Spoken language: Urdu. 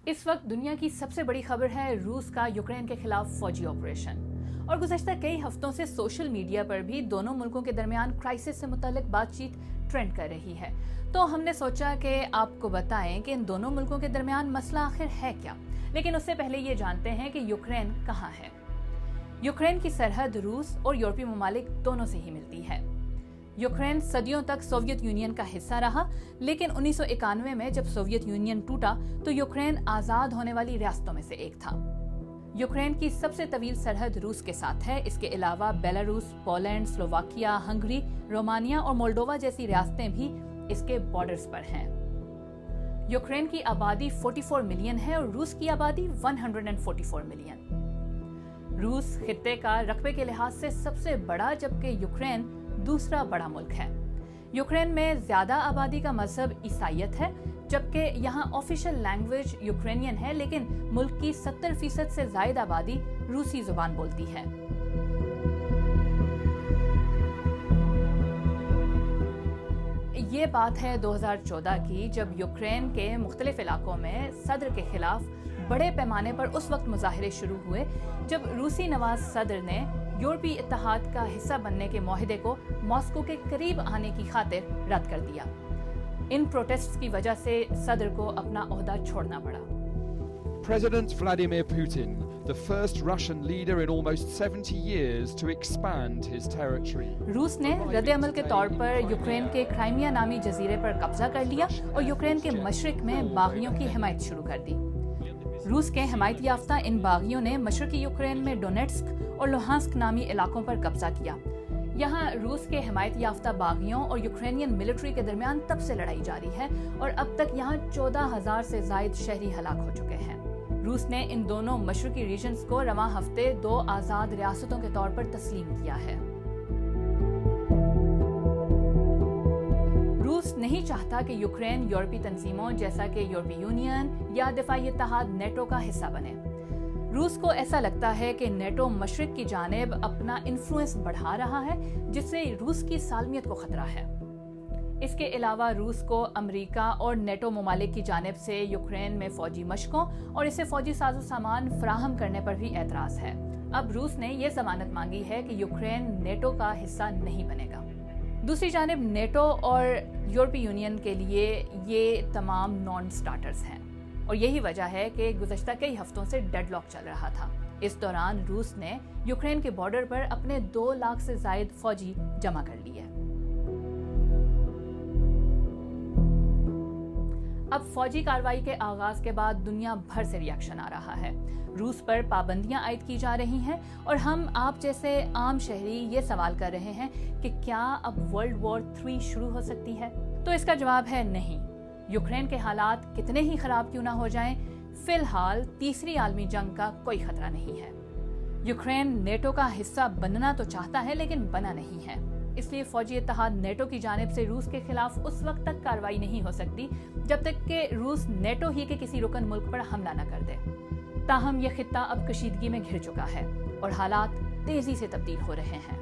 اس وقت دنیا کی سب سے بڑی خبر ہے روس کا یوکرین کے خلاف فوجی آپریشن، اور گزشتہ کئی ہفتوں سے سوشل میڈیا پر بھی دونوں ملکوں کے درمیان کرائسس سے متعلق بات چیت ٹرینڈ کر رہی ہے۔ تو ہم نے سوچا کہ آپ کو بتائیں کہ ان دونوں ملکوں کے درمیان مسئلہ آخر ہے کیا، لیکن اس سے پہلے یہ جانتے ہیں کہ یوکرین کہاں ہے۔ یوکرین کی سرحد روس اور یورپی ممالک دونوں سے ہی ملتی ہے۔ یوکرین صدیوں تک سوویت یونین کا حصہ رہا، لیکن 1991 میں جب سوویت یونین ٹوٹا تو یوکرین آزاد ہونے والی ریاستوں میں سے ایک تھا۔ یوکرین کی سب سے طویل سرحد روس کے ساتھ ہے۔ اس کے علاوہ بیلاروس، پولینڈ، سلوواکیا، ہنگری، رومانیہ اور مولڈووا جیسی ریاستیں بھی اس کے بارڈرز پر ہیں۔ یوکرین کی آبادی 44 ملین ہے اور روس کی آبادی 144 ملین۔ روس خطے کا رقبے کے لحاظ سے سب سے بڑا، جبکہ یوکرین دوسرا بڑا ملک ہے۔ یوکرین میں زیادہ آبادی کا مذہب عیسائیت ہے، جبکہ یہاں آفیشل لینگویج یوکرینین ہے، لیکن ملک کی 70% سے زائد آبادی روسی زبان بولتی ہے۔ یہ بات ہے 2014 کی، جب یوکرین کے مختلف علاقوں میں صدر کے خلاف بڑے پیمانے پر اس وقت مظاہرے شروع ہوئے جب روسی نواز صدر نے یورپی اتحاد کا حصہ بننے کے معاہدے کو ماسکو کے قریب آنے کی خاطر رد کر دیا۔ ان پروٹیسٹس کی وجہ سے صدر کو اپنا عہدہ چھوڑنا پڑا۔ President Vladimir Putin, the first Russian leader in almost 70 years to expand his territory. روس نے رد عمل کے طور پر یوکرین کے کرائمیا نامی جزیرے پر قبضہ کر لیا اور یوکرین کے مشرق میں باغیوں کی حمایت شروع کر دی۔ روس کے حمایت یافتہ ان باغیوں نے مشرقی یوکرین میں ڈونیٹسک اور لوہانسک نامی علاقوں پر قبضہ کیا۔ یہاں روس کے حمایت یافتہ باغیوں اور یوکرینین ملٹری کے درمیان تب سے لڑائی جاری ہے، اور اب تک یہاں 14,000 سے زائد شہری ہلاک ہو چکے ہیں۔ روس نے ان دونوں مشرقی ریجنز کو رواں ہفتے 2 آزاد ریاستوں کے طور پر تسلیم کیا ہے۔ روس نہیں چاہتا کہ یوکرین یورپی تنظیموں جیسا کہ یورپی یونین یا دفاعی اتحاد نیٹو کا حصہ بنے۔ روس کو ایسا لگتا ہے کہ نیٹو مشرق کی جانب اپنا انفلوئنس بڑھا رہا ہے، جس سے روس کی سالمیت کو خطرہ ہے۔ اس کے علاوہ روس کو امریکہ اور نیٹو ممالک کی جانب سے یوکرین میں فوجی مشقوں اور اسے فوجی ساز و سامان فراہم کرنے پر بھی اعتراض ہے۔ اب روس نے یہ ضمانت مانگی ہے کہ یوکرین نیٹو کا حصہ نہیں بنے گا۔ دوسری جانب نیٹو اور یورپی یونین کے لیے یہ تمام نان سٹارٹرز ہیں، اور یہی وجہ ہے کہ گزشتہ کئی ہفتوں سے ڈیڈ لاک چل رہا تھا۔ اس دوران روس نے یوکرین کے بارڈر پر اپنے 2 لاکھ سے زائد فوجی جمع کر لیے۔ اب فوجی کارروائی کے آغاز کے بعد دنیا بھر سے ری ایکشن آ رہا ہے۔ روس پر پابندیاں عائد کی جا رہی ہیں، اور ہم آپ جیسے عام شہری یہ سوال کر رہے ہیں کہ کیا اب ورلڈ وار 3 شروع ہو سکتی ہے؟ تو اس کا جواب ہے نہیں۔ یوکرین کے حالات کتنے ہی خراب کیوں نہ ہو جائیں، فی الحال تیسری عالمی جنگ کا کوئی خطرہ نہیں ہے۔ یوکرین نیٹو کا حصہ بننا تو چاہتا ہے، لیکن بنا نہیں ہے۔ اس لیے فوجی اتحاد نیٹو کی جانب سے روس کے خلاف اس وقت تک کارروائی نہیں ہو سکتی جب تک کہ روس نیٹو ہی کے کسی رکن ملک پر حملہ نہ کر دے۔ تاہم یہ خطہ اب کشیدگی میں گھر چکا ہے اور حالات تیزی سے تبدیل ہو رہے ہیں۔